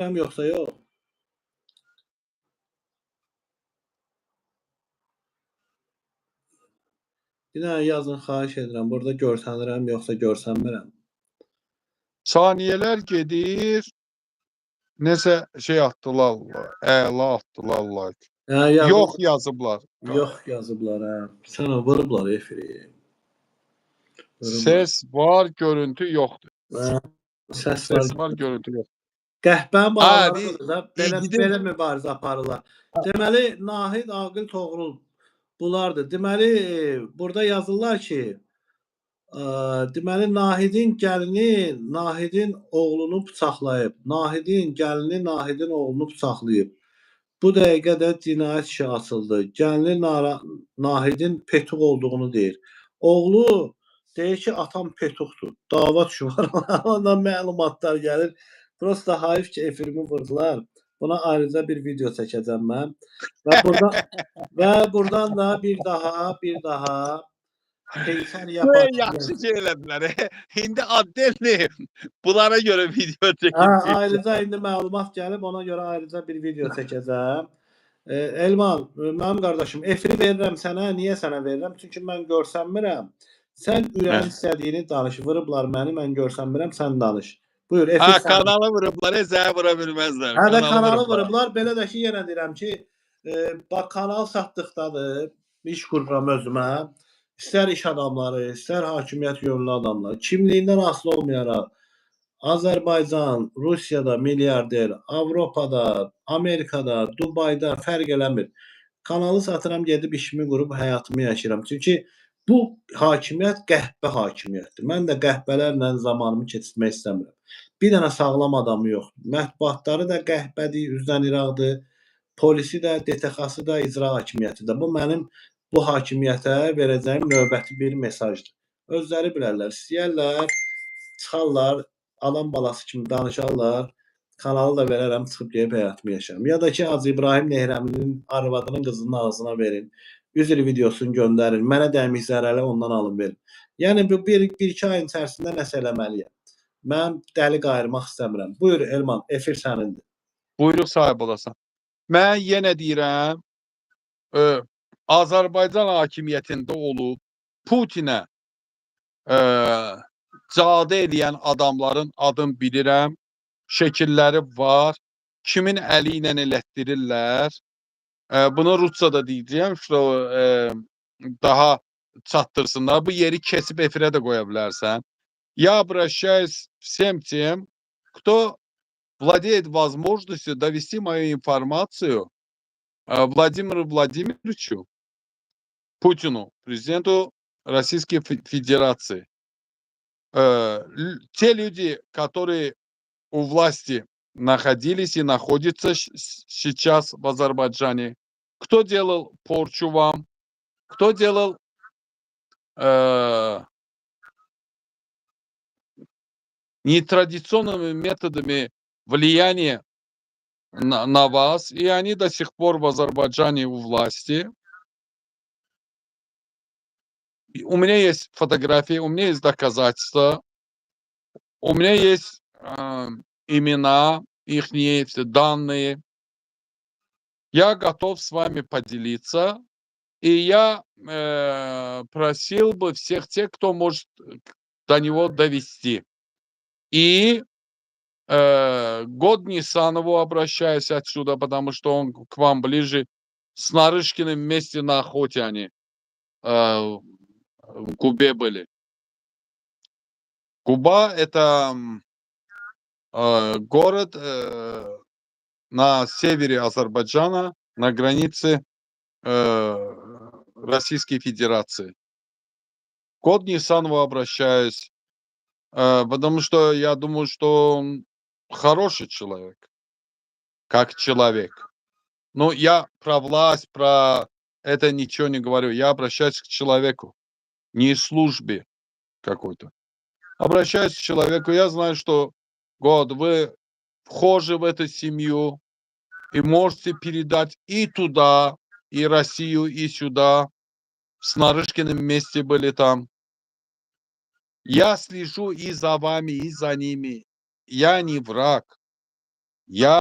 Yoxsa yox? Bir dənə yazın, xahiş edirəm. Burada görsənirəm, yoxsa görsənmirəm? Saniyələr gedir. Nəsə şey atdılar, əla atdılar like. Yox yazıblar. Yox yazıblar, hə. Sən vurublar efiri. Ses var, görüntü yoxdur. Səs var, görüntü yoxdur. Qəhbəni bağlardır da, belə mübarizə aparırlar. Deməli, Nahid Aqil Toğrul bunlardır. Deməli, burada yazırlar ki, deməli, Nahidin gəlini Nahidin oğlunu bıçaqlayıb. Nahidin gəlini Nahidin oğlunu bıçaqlayıb. Bu dəqiqə də cinayət işi açıldı. Gəlini Nahidin Petuq olduğunu deyir. Oğlu deyir ki, atam Petuqdur. Dava düşü var. Ondan məlumatlar gəlir. Prosta hayf ki, efirimi vurdular. Buna ayrıca bir video çəkəcəm mən. Və buradan da bir daha Heysər yapar. Yaxşı şey elədilər. İndi Addelli bunlara görə video çəkəcək. Ayrıca indi məlumat gəlib, ona görə ayrıca bir video çəkəcəm. Elman, mənim qardaşım, efiri verirəm sənə. Niyə sənə verirəm? Çünki mən görsənmirəm. Sən ürəyin istədiyini danış. Vurublar məni, mən görsənmirəm, sən danış. Buyur, efir sənə. Kanalı vurublar, zəyə vura bilməzlər. Kanalı vurublar. Belə də ki, yenə deyirəm ki, bax, kanal satdıqdadır. İş qururam özümə. İstər iş adamları, istər hakimiyyət yönlü adamlar. Kimliyindən asılı olmayaraq, Azərbaycan, Rusiyada milyarder, Avropada, Amerikada, Dubayda fərq eləmir. Kanalı satıram, gedib işimi qurub həyatımı yaşayıram. Çünki bu hakimiyyət qəhbə hakimiyyətdir. Mən də qəhbələrlə zamanımı keçirmək istəmirəm. Bir dənə sağlam adamı yoxdur. Mətbuatları da qəhbədir, üzdən iraqdır. Polisi də, DTX-sı da, icra hakimiyyəti də. Bu mənim bu hakimiyyətə verəcəyim növbəti bir mesajdır. Özləri bilərlər, istəyərlər, çıxarlar, adam balası kimi danışarlar, kanalı da verərəm, çıxıb gəlib həyatımı yaşarım. Ya da ki, Hacı İbrahim Nehrəmlinin arvadının qızının ağzına verin, üzr videosunu göndərin, mənə dəymik zərəli ondan alın verin. Yəni, bu bir-iki ayın içərisində nəsə eləməliyəm. Mən dəli qayırmaq istəmirəm. Buyur Elman, efir sənindir. Buyruq sahib olasan. Mən yenə deyirəm, Azərbaycan hakimiyyətində olub Putinə cadə edən adamların adını bilirəm, şəkilləri var, kimin əli ilə elətdirirlər. Bunu Ruscada deyəcəyim, daha çatdırsınlar. Bu yeri kesib efirə də qoya bilərsən. Я обращаюсь всем тем, кто владеет возможностью довести мою информацию Владимиру Владимировичу Путину, президенту Российской Федерации. Те люди, которые у власти находились и находятся сейчас в Азербайджане, кто делал порчу вам, кто делал нетрадиционными методами влияния на вас, и они до сих пор в Азербайджане у власти. У меня есть фотографии, у меня есть доказательства, у меня есть имена, их данные. Я готов с вами поделиться, и я просил бы всех тех, кто может до него довести. И год Нисанову обращаюсь отсюда, потому что он к вам ближе. С Нарышкиным вместе на охоте они в Кубе были. Куба — это город на севере Азербайджана, на границе Российской Федерации. К год Нисанову обращаюсь, потому что я думаю, что он хороший человек, как человек. Но я про власть, про это ничего не говорю. Я обращаюсь к человеку, не службе какой-то. Обращаюсь к человеку. Я знаю, что, God, вы вхожи в эту семью и можете передать и туда, и Россию, и сюда. С Нарышкиным вместе были там. Я слежу и за вами, и за ними. Я не враг. Я